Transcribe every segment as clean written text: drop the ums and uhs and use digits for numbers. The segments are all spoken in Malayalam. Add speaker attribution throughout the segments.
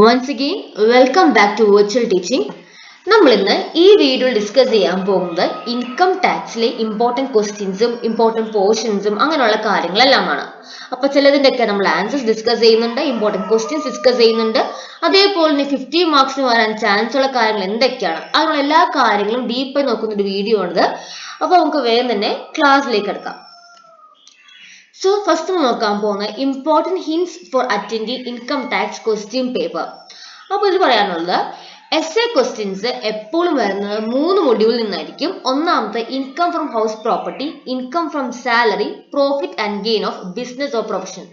Speaker 1: Once again, welcome back to virtual teaching. നമ്മൾ ഇന്ന് ഈ വീഡിയോയിൽ ഡിസ്കസ് ചെയ്യാൻ പോകുന്നത് ഇൻകം ടാക്സിലെ ഇമ്പോർട്ടൻറ്റ് ക്വസ്റ്റ്യൻസും ഇമ്പോർട്ടൻറ്റ് പോർഷൻസും അങ്ങനെയുള്ള കാര്യങ്ങളെല്ലാമാണ്. അപ്പോൾ ചിലതിൻ്റെയൊക്കെ നമ്മൾ ആൻസേഴ്സ് ഡിസ്കസ് ചെയ്യുന്നുണ്ട്, ഇമ്പോർട്ടൻറ്റ് ക്വസ്റ്റ്യൻസ് ഡിസ്കസ് ചെയ്യുന്നുണ്ട്. അതേപോലെ തന്നെ 50 മാർക്സിന് വരാൻ ചാൻസ് ഉള്ള കാര്യങ്ങൾ എന്തൊക്കെയാണ്, അതിനുള്ള എല്ലാ കാര്യങ്ങളും ഡീപ്പായി നോക്കുന്ന ഒരു വീഡിയോ ആണിത്. അപ്പോൾ നമുക്ക് വേഗം തന്നെ ക്ലാസ്സിലേക്ക് എടുക്കാം. So first നോക്കാൻ പോകുന്ന important hints for attending income tax question paper. അപ്പോൾ ഇത് പറയാനുള്ളത് എസ് എ ക്വസ്റ്റ്യൻസ് എപ്പോഴും വരുന്നത് 3 മൊഡ്യൂളിൽ നിന്നായിരിക്കും. ഒന്നാമത്തെ income from house property, income from salary, profit and gain of business or profession.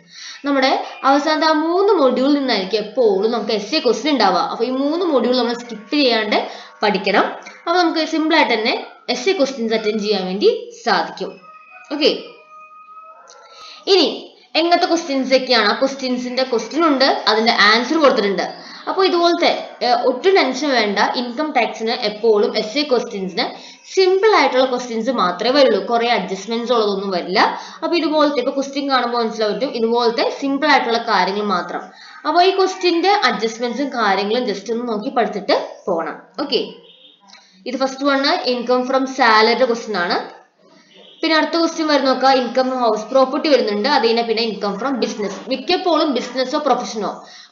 Speaker 1: നമ്മുടെ അവസാനത്തെ ആ 3 മൊഡ്യൂളിൽ നിന്നായിരിക്കും എപ്പോഴും നമുക്ക് എസ് എ ക്വസ്റ്റ്യൻ ഉണ്ടാവുക. അപ്പോൾ ഈ 3 മൊഡ്യൂൾ നമ്മൾ സ്കിപ്പ് ചെയ്യാണ്ട് പഠിക്കണം. അപ്പോൾ നമുക്ക് സിമ്പിൾ ആയിട്ട് തന്നെ എസ് എ ക്വസ്റ്റ്യൻസ് അറ്റൻഡ് ചെയ്യാൻ വേണ്ടി സാധിക്കും. ഓക്കെ, ഇനി എങ്ങനത്തെ ക്വസ്റ്റ്യൻസ് ഒക്കെയാണ്? ആ ക്വസ്റ്റ്യൻസിന്റെ ക്വസ്റ്റ്യൻ ഉണ്ട്, അതിന്റെ ആൻസർ കൊടുത്തിട്ടുണ്ട്. അപ്പോൾ ഇതുപോലത്തെ ഒട്ടും ടെൻഷൻ വേണ്ട. ഇൻകം ടാക്സിന് എപ്പോഴും എസ് എ ക്വസ്റ്റ്യൻസിന് സിമ്പിൾ ആയിട്ടുള്ള ക്വസ്റ്റ്യൻസ് മാത്രമേ വരുള്ളൂ, കുറെ അഡ്ജസ്റ്റ്മെന്റ്സ് ഉള്ളതൊന്നും വരില്ല. അപ്പോൾ ഇതുപോലത്തെ ഇപ്പൊ ക്വസ്റ്റ്യൻ കാണുമ്പോൾ മനസ്സിലാവും, ഇതുപോലത്തെ സിമ്പിൾ ആയിട്ടുള്ള കാര്യങ്ങൾ മാത്രം. അപ്പോൾ ഈ ക്വസ്റ്റ്യന്റെ അഡ്ജസ്റ്റ്മെന്റ്സും കാര്യങ്ങളും ജസ്റ്റ് ഒന്ന് നോക്കി പഠിച്ചിട്ട് പോകണം. ഓക്കെ, ഇത് ഫസ്റ്റ് വൺ ഇൻകം ഫ്രം സാലറിയുടെ ക്വസ്റ്റ്യൻ ആണ്. പിന്നെ അടുത്ത ക്വസ്റ്റ്യൻ വരുന്ന നോക്കുക, ഇൻകം ഫ്രം ഹൗസ് പ്രോപ്പർട്ടി വരുന്നുണ്ട്. അതിനെ പിന്നെ ഇൻകം ഫ്രം ബിസിനസ്. മിക്കപ്പോഴും ബിസിനസ്സോ പ്രൊഫഷനോ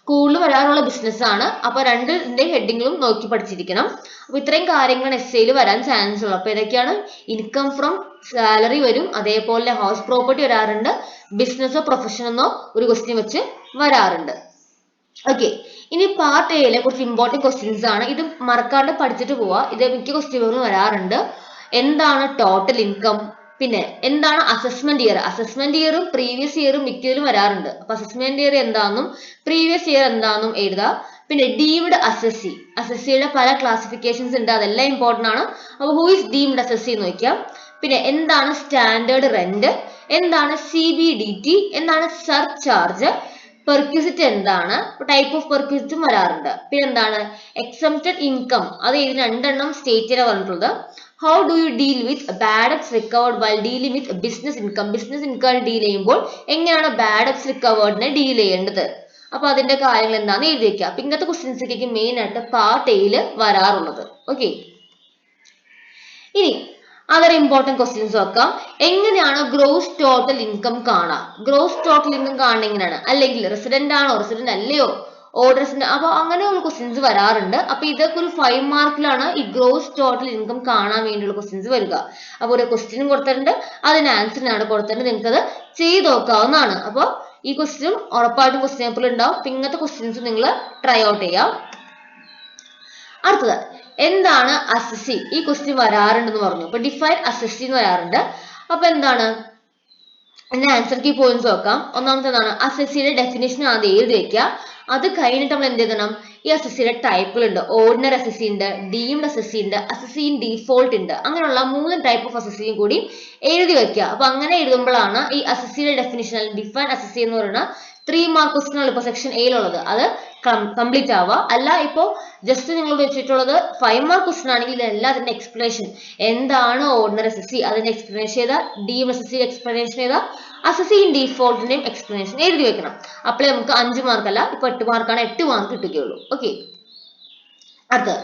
Speaker 1: കൂടുതൽ വരാനുള്ള ബിസിനസ് ആണ്. അപ്പൊ രണ്ടിന്റെ ഹെഡിങ്ങും നോക്കി പഠിച്ചിരിക്കണം. അപ്പൊ ഇത്രയും കാര്യങ്ങൾ എസ് എയിൽ വരാൻ ചാൻസ് ഉള്ളു. അപ്പൊ ഏതൊക്കെയാണ്? ഇൻകം ഫ്രം സാലറി വരും, അതേപോലെ ഹൗസ് പ്രോപ്പർട്ടി വരാറുണ്ട്, ബിസിനസ്സോ പ്രൊഫഷനോ ഒരു ക്വസ്റ്റ്യൻ വെച്ച് വരാറുണ്ട്. ഓക്കെ, ഇനി പാർട്ട് എയിലെ കുറച്ച് ഇമ്പോർട്ടൻറ്റ് ക്വസ്റ്റ്യൻസ് ആണ്. ഇത് മറക്കാണ്ട് പഠിച്ചിട്ട് പോവാ. ഇത് മിക്ക ക്വസ്റ്റ്യനുകളും വരാറുണ്ട്. എന്താണ് ടോട്ടൽ ഇൻകം? പിന്നെ എന്താണ് അസസ്മെന്റ് ഇയർ? അസസ്മെന്റ് ഇയറും പ്രീവിയസ് ഇയറും മിക്കതിലും വരാറുണ്ട്. അപ്പൊ അസസ്മെന്റ് ഇയർ എന്താണെന്നും പ്രീവിയസ് ഇയർ എന്താണെന്നും എഴുതുക. പിന്നെ ഡീംഡ് അസസ്സി, അസസ്സിയുടെ പല ക്ലാസിഫിക്കേഷൻസ് ഉണ്ട്, അതെല്ലാം ഇമ്പോർട്ടന്റ് ആണ്. അപ്പൊ ഹൂ ഇസ് ഡീംഡ് അസസ്സി എന്ന് നോക്കാം. പിന്നെ എന്താണ് സ്റ്റാൻഡേർഡ് റെന്റ്? എന്താണ് CBDT? എന്താണ് സർചാർജ്? പെർക്വിസിറ്റ് എന്താണ്? ടൈപ്പ് ഓഫ് പെർക്വിസിറ്റും വരാറുണ്ട്. പിന്നെ എന്താണ് എക്സംപ്റ്റഡ് ഇൻകം? അത് ഇതിന് 2 എണ്ണം സ്റ്റേറ്റിലാണ് പറഞ്ഞിട്ടുള്ളത്. How do you deal with bad debts recovered while dealing with business income? Business income deal ചെയ്യുമ്പോൾ എങ്ങനെയാണ് ബാഡ് ഡെബ്റ്റ്സ് റിക്കവേർഡിനെ ഡീൽ ചെയ്യേണ്ടത്? അപ്പൊ അതിന്റെ കാര്യങ്ങൾ എന്താണെന്ന് എഴുതി വെക്കുക. അപ്പൊ ഇങ്ങനത്തെ ക്വസ്റ്റ്യൻസൊക്കെ മെയിൻ ആയിട്ട് പാർട്ട് എയിൽ വരാറുള്ളത്. ഓക്കെ, ഇനി അതർ ഇമ്പോർട്ടൻറ്റ് ക്വസ്റ്റ്യൻസ് നോക്കാം. എങ്ങനെയാണ് ഗ്രോസ് ടോട്ടൽ ഇൻകം കാണാം? ഗ്രോസ് ടോട്ടൽ ഇൻകം കാണുന്നത് എങ്ങനെയാണ്? അല്ലെങ്കിൽ റെസിഡന്റ് ആണോ റെസിഡന്റ് അല്ലയോ, ഓർഡേഴ്സിന്റെ, അപ്പൊ അങ്ങനെയുള്ള ക്വസ്റ്റ്യൻസ് വരാറുണ്ട്. അപ്പൊ ഇതൊക്കെ ഒരു 5 മാർക്കിലാണ് ഈ ഗ്രോസ് ടോട്ടൽ ഇൻകം കാണാൻ വേണ്ടിയുള്ള ക്വസ്റ്റ്യൻസ് വരിക. അപ്പൊ ഒരു ക്വസ്റ്റ്യനും കൊടുത്തിട്ടുണ്ട്, അതിന് ആൻസറിനാണ് കൊടുത്തിട്ടുണ്ട്. നിങ്ങൾക്ക് അത് ചെയ്ത് നോക്കാവുന്നതാണ്. അപ്പോൾ ഈ ക്വസ്റ്റ്യനും ഉറപ്പായിട്ടും ക്വസ്റ്റ്യൻ പേപ്പറിൽ ഉണ്ടാവും. ഇങ്ങനത്തെ ക്വസ്റ്റ്യൻസ് നിങ്ങൾ ട്രൈ ഔട്ട് ചെയ്യാം. അടുത്തത് എന്താണ് അസസ്സി? ഈ ക്വസ്റ്റ്യൻ വരാറുണ്ടെന്ന് പറഞ്ഞു. അപ്പൊ ഡിഫൈൻ അസസ്സി എന്ന് വരാറുണ്ട്. അപ്പൊ എന്താണ് അതിന്റെ ആൻസർ കീ പോയിന്റ്സ് നോക്കാം. ഒന്നാമത്തെ എന്താണ്? അസസ്സിയുടെ ഡെഫിനേഷൻ ആദ്യം എഴുതി വെക്കുക. അത് കഴിഞ്ഞിട്ട് നമ്മൾ എന്ത് ചെയ്യണം? ഈ അസസ്സിയുടെ ടൈപ്പുകളുണ്ട്. ഓർഡിനറി അസസ്സി ഉണ്ട്, ഡീംഡ് അസസ്സി ഉണ്ട്, അസസ്സി ഇൻ ഡിഫോൾട്ട് ഉണ്ട്. അങ്ങനെയുള്ള 3 ടൈപ്പ് ഓഫ് അസസ്സിയും കൂടി എഴുതി വെക്കുക. അപ്പൊ അങ്ങനെ എഴുതുമ്പോഴാണ് ഈ അസസ്സിയുടെ ഡെഫിനേഷൻ അല്ലെങ്കിൽ ഡിഫൈൻ അസസ്സി എന്ന് പറയുന്ന 3 മാർക്ക് ക്വസ്റ്റ്യൻ ആണ് ഇപ്പൊ സെക്ഷൻ എയിലുള്ളത്. അത് കംപ്ലീറ്റ് ആവുക. അല്ല ഇപ്പോ ജസ്റ്റ് നിങ്ങൾ വെച്ചിട്ടുള്ളത് 5 മാർക്ക് ക്വസ്റ്റ്യൻ ആണെങ്കിൽ ഇതെല്ലാത്തിന്റെ എക്സ്പ്ലനേഷൻ എന്താണ് ഓർഡിനറി അസസ്സി, അതിന്റെ എക്സ്പ്ലനേഷൻ ചെയ്താ, ഡീംഡ് അസസ്സി എക്സ്പ്ലനേഷൻ ചെയ്താ, അസസ്സി ഇൻ ഡിഫോൾട്ടിന്റെയും എക്സ്പ്ലനേഷൻ എഴുതി വെക്കണം. അപ്പോഴേ നമുക്ക് 5 മാർക്ക് അല്ല, ഇപ്പൊ 8 മാർക്കാണ്, 8 മാർക്ക് കിട്ടുകയുള്ളൂ. ഓക്കെ, അടുത്തത്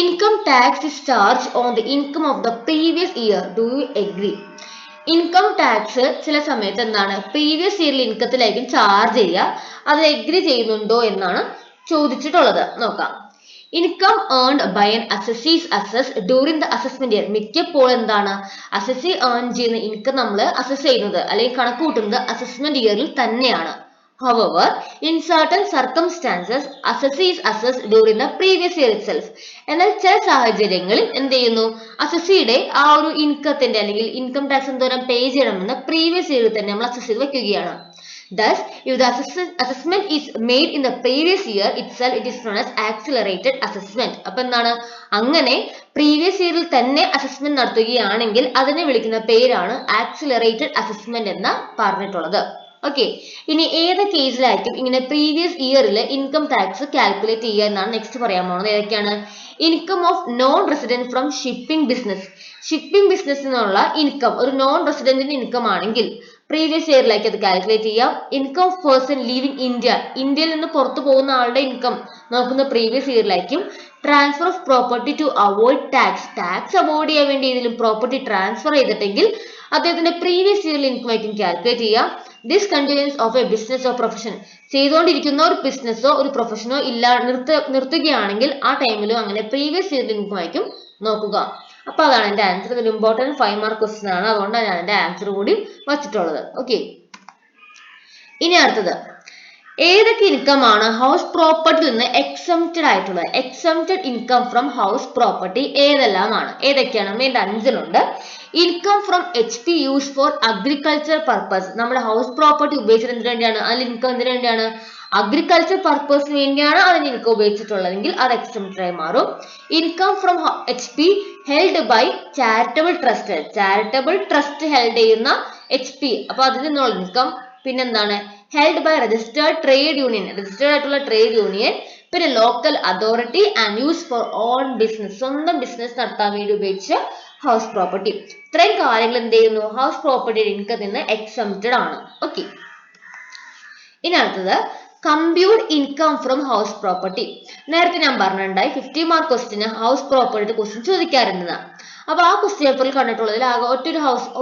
Speaker 1: income tax is charge on the income of the previous year. Do you agree? Income tax ചില സമയത്ത് എന്താണ് പ്രീവിയസ് ഇയറിൽ ഇൻകത്തിലായിരിക്കും ചാർജ് ചെയ്യുക. അത് എഗ്രി ചെയ്യുന്നുണ്ടോ എന്നാണ് ചോദിച്ചിട്ടുള്ളത്. നോക്കാം. Income earned by an assessee is assessed during the assessment year. മിക്കപ്പോൾ എന്താണ് അസസ്സി ഏൺ ചെയ്യുന്ന ഇൻകം നമ്മൾ അസസ് ചെയ്യുന്നത് അല്ലെങ്കിൽ കണക്ക് കൂട്ടുന്നത് അസസ്മെന്റ് ഇയറിൽ തന്നെയാണ്. However, in certain circumstances, assessee is assessed during the previous year itself. എന്നാൽ ചില സാഹചര്യങ്ങളിൽ എന്ത് ചെയ്യുന്നു? അസസ്സിയുടെ ആ ഒരു ഇൻകത്തിന്റെ അല്ലെങ്കിൽ ഇൻകം ടാക്സ് എന്തോരം പേ ചെയ്യണമെന്ന് പ്രീവിയസ് ഇയറിൽ തന്നെ നമ്മൾ അസസ് ചെയ്ത് വെക്കുകയാണ്. Thus, if the assessment is made in the previous year itself, it is known as accelerated assessment. അപ്പൊ എന്താണ്? അങ്ങനെ പ്രീവിയസ് ഇയറിൽ തന്നെ അസസ്മെന്റ് നടത്തുകയാണെങ്കിൽ അതിനെ വിളിക്കുന്ന പേരാണ് ആക്സിലറേറ്റഡ് അസസ്മെന്റ് എന്ന് പറഞ്ഞിട്ടുള്ളത്. ഓക്കെ, ഇനി ഏത് കേസിലായിരിക്കും ഇങ്ങനെ പ്രീവിയസ് ഇയറിൽ ഇൻകം ടാക്സ് കാൽക്കുലേറ്റ് ചെയ്യുക എന്നാണ് നെക്സ്റ്റ് പറയാൻ പോകുന്നത്. ഏതൊക്കെയാണ്? Income of non resident from shipping business. Shipping business എന്നുള്ള ഇൻകം ഒരു നോൺ റെസിഡന്റിന്റെ ഇൻകം ആണെങ്കിൽ പ്രീവിയസ് ഇയറിലേക്ക് അത് കാൽക്കുലേറ്റ് ചെയ്യാം. Income of person leaving India, ഇന്ത്യയിൽ നിന്ന് പുറത്തു പോകുന്ന ആളുടെ ഇൻകം നോക്കുന്ന പ്രീവിയസ് ഇയറിലേക്കും. Transfer of property to avoid tax avoid ചെയ്യാൻ വേണ്ടി ഏതെങ്കിലും പ്രോപ്പർട്ടി ട്രാൻസ്ഫർ ചെയ്തിട്ടെങ്കിൽ അദ്ദേഹത്തിന്റെ പ്രീവിയസ് ഇയറിൽ ഇൻകം ആയിരിക്കും കാൽക്കുലേറ്റ് ചെയ്യാം. This continuous of A business or profession, ചെയ്തുകൊണ്ടിരിക്കുന്ന ഒരു ബിസിനസ്സോ ഒരു പ്രൊഫഷനോ ഇല്ല നിർത്തുകയാണെങ്കിൽ ആ ടൈമിലും അങ്ങനെ പ്രീവിയസ് ഇയറിൽ ഇൻകം ആയിരിക്കും നോക്കുക. അപ്പൊ അതാണ് എന്റെ ആൻസർ. ഇതൊരു ഇമ്പോർട്ടന്റ് 5 മാർക്ക് ക്വസ്റ്റ്യൻ ആണ്, അതുകൊണ്ടാണ് ഞാൻ എന്റെ ആൻസർ കൂടി വച്ചിട്ടുള്ളത്. ഓക്കെ, ഇനി അടുത്തത് ഏതൊക്കെ ഇൻകം ആണ് ഹൗസ് പ്രോപ്പർട്ടിയിൽ നിന്ന് എക്സംപ്റ്റഡ് ആയിട്ടുള്ളത്? Exempted income from house property ഏതെല്ലാമാണ്? ഏതൊക്കെയാണ്? Main 5 income from HP use for agriculture purpose, നമ്മുടെ ഹൗസ് പ്രോപ്പർട്ടി ഉപയോഗിച്ചത് എന്തിനു വേണ്ടിയാണ്? അതിൽ ഇൻകം എന്തിനു വേണ്ടിയാണ്? അഗ്രികൾച്ചർ പർപ്പസിന് വേണ്ടിയാണ് അതിന് ഇൻകം ഉപയോഗിച്ചിട്ടുള്ളതെങ്കിൽ അത് എക്സംപ്റ്റഡ് ആയി മാറും. Income from HP held by charitable trust held ചെയ്യുന്ന HP, അപ്പൊ അതിൽ നിന്നുള്ള ഇൻകം. പിന്നെന്താണ്? ഹെൽഡ് ബൈ രജിസ്റ്റേർഡ് ആയിട്ടുള്ള ട്രേഡ് യൂണിയൻ. പിന്നെ local authority and use for own business, സ്വന്തം ബിസിനസ് നടത്താൻ വേണ്ടി ഉപയോഗിച്ച ഹൗസ് പ്രോപ്പർട്ടി. ഇത്രയും കാര്യങ്ങൾ എന്ത് ചെയ്യുന്നു? ഹൗസ് പ്രോപ്പർട്ടിയുടെ ഇൻകം നിന്ന് എക്സംപ്റ്റഡ് ആണ്. ഓക്കെ, ഇനി അടുത്തത് compute income from house property. നേരത്തെ ഞാൻ പറഞ്ഞിട്ടുണ്ടായി 50 മാർക്ക് ക്വസ്റ്റിന് ഹൗസ് പ്രോപ്പർട്ടി ക്വസ്റ്റ്യൻ ചോദിക്കാറുണ്ട്. അപ്പൊ ആ ക്വസ്റ്റ്യൻ പേപ്പറിൽ കണ്ടിട്ടുള്ളതിൽ ആകെ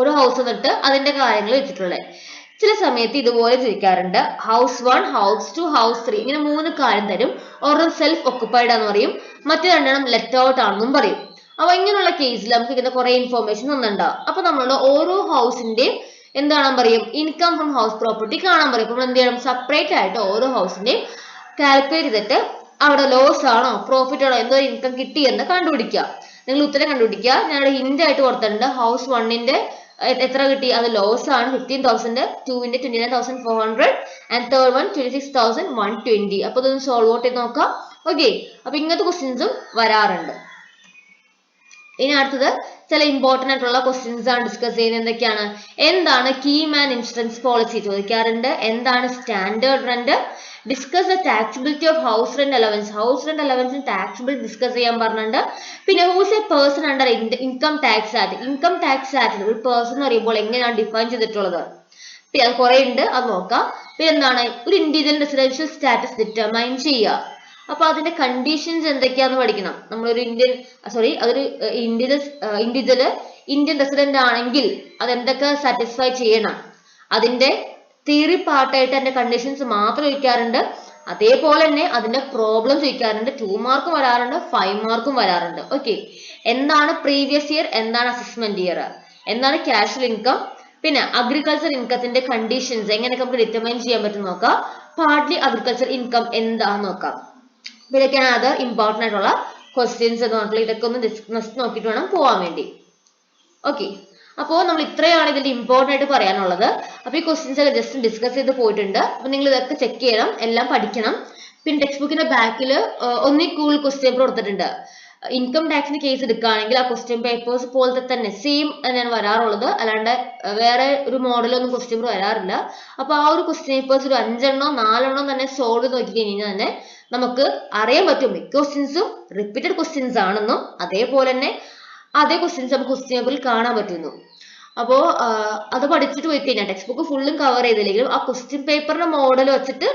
Speaker 1: ഒരു ഹൗസ് എന്നിട്ട് അതിന്റെ കാര്യങ്ങൾ വെച്ചിട്ടുള്ളത്. ചില സമയത്ത് ഇതുപോലെ ചോദിക്കാറുണ്ട്. ഹൗസ് 1, ഹൗസ് 2, ഹൗസ് 3 ഇങ്ങനെ 3 കാര്യം തരും. ഒരെണ്ണം സെൽഫ് ഒക്കുപ്പൈഡ് ആണെന്ന് പറയും, മറ്റു 2 ലെറ്റ് ഔട്ട് ആണെന്നും പറയും. അപ്പൊ ഇങ്ങനെയുള്ള കേസിൽ നമുക്ക് ഇങ്ങനെ കുറെ ഇൻഫോർമേഷൻ ഒന്നുണ്ടാവും. അപ്പൊ നമ്മളുടെ ഓരോ ഹൗസിന്റെയും എന്താണ് പറയും? ഇൻകം ഫ്രം ഹൗസ് പ്രോപ്പർട്ടി കാണാൻ പറയും. അപ്പൊ എന്ത് ചെയ്യണം? സെപ്പറേറ്റ് ആയിട്ട് ഓരോ ഹൗസിന്റെയും കാൽക്കുലേറ്റ് ചെയ്തിട്ട് അവിടെ ലോസ് ആണോ പ്രോഫിറ്റ് ആണോ എന്തോ ഇൻകം കിട്ടിയെന്ന് കണ്ടുപിടിക്കുക. നിങ്ങൾ ഉത്തരം കണ്ടുപിടിക്കുക. ഞാനിവിടെ ഹിന്റ് ആയിട്ട് കൊടുത്തിട്ടുണ്ട്. ഹൗസ് 1ന്റെ എത്ര കിട്ടി? അത് ലോസ് ആണ് 15,000, 2ന്റെ 29,400 ആൻഡ് തേർഡ് വൺ 26,120. അപ്പൊ ഇതൊന്ന് സോൾവ് ഔട്ട് ചെയ്ത് നോക്കാം. ഓക്കെ, അപ്പൊ ഇങ്ങനത്തെ ക്വസ്റ്റ്യൻസും വരാറുണ്ട്. ഇനി അടുത്തത് ചില ഇമ്പോർട്ടന്റ് ആയിട്ടുള്ള ക്വസ്റ്റ്യൻസ് ആണ് ഡിസ്കസ് ചെയ്യുന്നത്. എന്തൊക്കെയാണ്? എന്താണ് കീ മാൻ ഇൻഷുറൻസ് പോളിസി ചോദിക്കാറുണ്ട്. എന്താണ് standard rent? Discuss the taxability of house rent allowance, taxable discuss ചെയ്യാൻ പറഞ്ഞിട്ടുണ്ട്. പിന്നെ whose a person under income tax act, ഒരു പേഴ്സൺ എന്ന് പറയുമ്പോൾ എങ്ങനെയാണ് ഡിഫൈൻ ചെയ്തിട്ടുള്ളത്? പിന്നെ അത് കുറെ ഉണ്ട്, അത് നോക്കാം. പിന്നെ എന്താണ്? ഒരു ഇൻഡിവിജ്വൽ റെസിഡൻഷ്യൽ സ്റ്റാറ്റസ് ഡിറ്റർമൈൻ ചെയ്യുക. അപ്പൊ അതിന്റെ കണ്ടീഷൻസ് എന്തൊക്കെയാന്ന് പഠിക്കണം. നമ്മളൊരു അതൊരു ഇന്ത്യൻ റെസിഡന്റ് ആണെങ്കിൽ അതെന്തൊക്കെ സാറ്റിസ്ഫൈ ചെയ്യണം? അതിന്റെ തിയറി പാർട്ടായിട്ട് അതിന്റെ കണ്ടീഷൻസ് മാത്രം ചോദിക്കാറുണ്ട്. അതേപോലെ തന്നെ അതിന്റെ പ്രോബ്ലം ചോദിക്കാറുണ്ട്. 2 മാർക്കും വരാറുണ്ട്, 5 മാർക്കും വരാറുണ്ട്. ഓക്കെ, എന്താണ് പ്രീവിയസ് ഇയർ, എന്താണ് അസസ്മെന്റ് ഇയർ, എന്താണ് ക്യാഷ്വൽ ഇൻകം, പിന്നെ അഗ്രികൾച്ചർ ഇൻകത്തിന്റെ കണ്ടീഷൻസ് എങ്ങനെയൊക്കെ നമുക്ക് ഡിറ്റർമൈൻ ചെയ്യാൻ പറ്റും നോക്കാം. പാർട്ട്ലി അഗ്രികൾച്ചർ ഇൻകം എന്താന്ന് നോക്കാം. ഇതൊക്കെയാണ് അതർ ഇമ്പോർട്ടന്റ് ആയിട്ടുള്ള ക്വസ്റ്റ്യൻസ് എന്ന് പറഞ്ഞിട്ടുള്ള. ഇതൊക്കെ ഒന്ന് ജസ്റ്റ് നോക്കിയിട്ട് വേണം പോവാൻ വേണ്ടി. ഓക്കെ, അപ്പോൾ നമ്മൾ ഇത്രയാണ് ഇതിന്റെ ഇമ്പോർട്ടന്റ് ആയിട്ട് പറയാനുള്ളത്. അപ്പൊ ഈ ക്വസ്റ്റ്യൻസ് ഒക്കെ ജസ്റ്റ് ഡിസ്കസ് ചെയ്ത് പോയിട്ടുണ്ട്. അപ്പൊ നിങ്ങൾ ഇതൊക്കെ ചെക്ക് ചെയ്യണം, എല്ലാം പഠിക്കണം. പിന്നെ ടെക്സ്റ്റ് ബുക്കിന്റെ ബാക്കിൽ ഒന്നിൽ കൂടുതൽ ക്വസ്റ്റ്യൻ പേപ്പർ കൊടുത്തിട്ടുണ്ട്. ഇൻകം ടാക്സിന്റെ കേസ് എടുക്കുകയാണെങ്കിൽ ആ ക്വസ്റ്റ്യൻ പേപ്പേഴ്സ് പോലത്തെ തന്നെ സെയിം തന്നെയാണ് വരാറുള്ളത്, അല്ലാണ്ട് വേറെ ഒരു മോഡലൊന്നും ക്വസ്റ്റ്യൻ പേപ്പർ വരാറില്ല. അപ്പൊ ആ ഒരു ക്വസ്റ്റ്യൻ പേപ്പേഴ്സ് ഒരു 5 4 തന്നെ സോൾവ് ചെയ്ത് നോക്കി കഴിഞ്ഞാൽ തന്നെ നമുക്ക് അറിയാൻ പറ്റും മിക്ക ക്വസ്റ്റ്യൻസും റിപ്പീറ്റഡ് ക്വസ്റ്റ്യൻസ് ആണെന്നും അതേപോലെ തന്നെ അതേ ക്വസ്റ്റ്യൻസ് നമുക്ക് ക്വസ്റ്റ്യൻ പേപ്പറിൽ കാണാൻ പറ്റുന്നു. അപ്പോൾ അത് പഠിച്ചിട്ട് പോയി കഴിഞ്ഞാൽ ടെക്സ്റ്റ് ബുക്ക് ഫുള്ളും കവർ ചെയ്തില്ലെങ്കിലും ആ ക്വസ്റ്റ്യൻ പേപ്പറിന്റെ മോഡൽ വെച്ചിട്ട്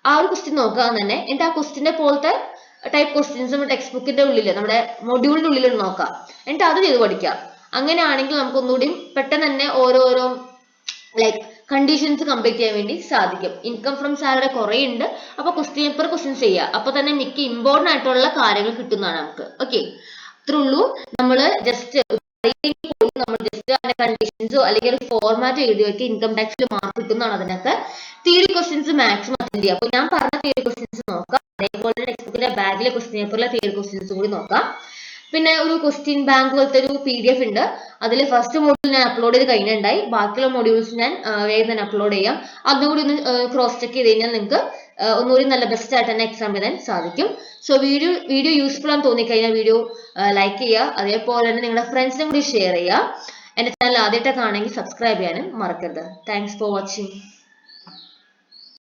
Speaker 1: ആ ഒരു ക്വസ്റ്റ്യൻ നോക്കാൻ തന്നെ എന്നിട്ട് ആ ക്വസ്റ്റ്യന്റെ പോലത്തെ ടൈപ്പ് ക്വസ്റ്റ്യൻസ് ടെക്സ്റ്റ് ബുക്കിന്റെ ഉള്ളിൽ നമ്മുടെ മൊഡ്യൂളിന്റെ ഉള്ളിൽ നോക്കാം, എന്നിട്ട് അത് ചെയ്ത് പഠിക്കാം. അങ്ങനെയാണെങ്കിൽ നമുക്ക് ഒന്നുകൂടി പെട്ടെന്ന് തന്നെ ഓരോരോ ലൈക്ക് കണ്ടീഷൻസ് കംപ്ലീറ്റ് ചെയ്യാൻ വേണ്ടി സാധിക്കും. ഇൻകം ഫ്രം സാലറി കുറെ ഉണ്ട്, അപ്പൊ ക്വസ്റ്റ്യൻ പേപ്പർ ക്വസ്റ്റ്യൻ ചെയ്യുക, അപ്പൊ തന്നെ മിക്ക ഇമ്പോർട്ടന്റ് ആയിട്ടുള്ള കാര്യങ്ങൾ കിട്ടുന്നതാണ് നമുക്ക്. ഓക്കെ, അത്രേ ഉള്ളൂ. നമ്മള് ജസ്റ്റ് അതിന്റെ കണ്ടീഷൻസോ അല്ലെങ്കിൽ ഒരു ഫോർമാറ്റ് എഴുതി വെക്കുക. ഇൻകം ടാക്സിൽ മാർക്ക് കിട്ടുന്നതാണ് അതിനൊക്കെ. തിയറി ക്വസ്റ്റ്യൻസ് മാക്സിമം അറ്റൻഡ് ചെയ്യുക. അപ്പൊ ഞാൻ പറഞ്ഞ തിയറി ക്വസ്റ്റ്യൻസ് നോക്കാം, അതേപോലെ ടെക്സ്റ്റ് ബുക്കിന്റെ ബാഗിലെ ക്വസ്റ്റ്യൻ പേപ്പറിലെ തിയറി ക്വസ്റ്റ്യൻസ് കൂടി നോക്കാം. പിന്നെ ഒരു ക്വസ്റ്റ്യൻ ബാങ്ക് പോലത്തെ ഒരു PDF ഉണ്ട്. അതിൽ ഫസ്റ്റ് മോഡ്യൂൾ ഞാൻ അപ്ലോഡ് ചെയ്ത് കഴിഞ്ഞിട്ടുണ്ടായി. ബാക്കിയുള്ള മോഡ്യൂൾസ് ഞാൻ വേഗം തന്നെ അപ്ലോഡ് ചെയ്യാം. അതുകൂടി ഒന്ന് ക്രോസ് ചെക്ക് ചെയ്ത് കഴിഞ്ഞാൽ നിങ്ങൾക്ക് ഒന്നുകൂടി നല്ല ബെസ്റ്റ് ആയിട്ട് തന്നെ എക്സാം എഴുതാൻ സാധിക്കും. സോ വീഡിയോ യൂസ്ഫുൾ ആണെന്ന് തോന്നിക്കഴിഞ്ഞാൽ വീഡിയോ ലൈക്ക് ചെയ്യുക, അതേപോലെ തന്നെ നിങ്ങളുടെ ഫ്രണ്ട്സിനും കൂടി ഷെയർ ചെയ്യുക. എന്റെ ചാനൽ ആദ്യമായിട്ടൊക്കെ ആണെങ്കിൽ സബ്സ്ക്രൈബ് ചെയ്യാനും മറക്കരുത്. Thanks for watching.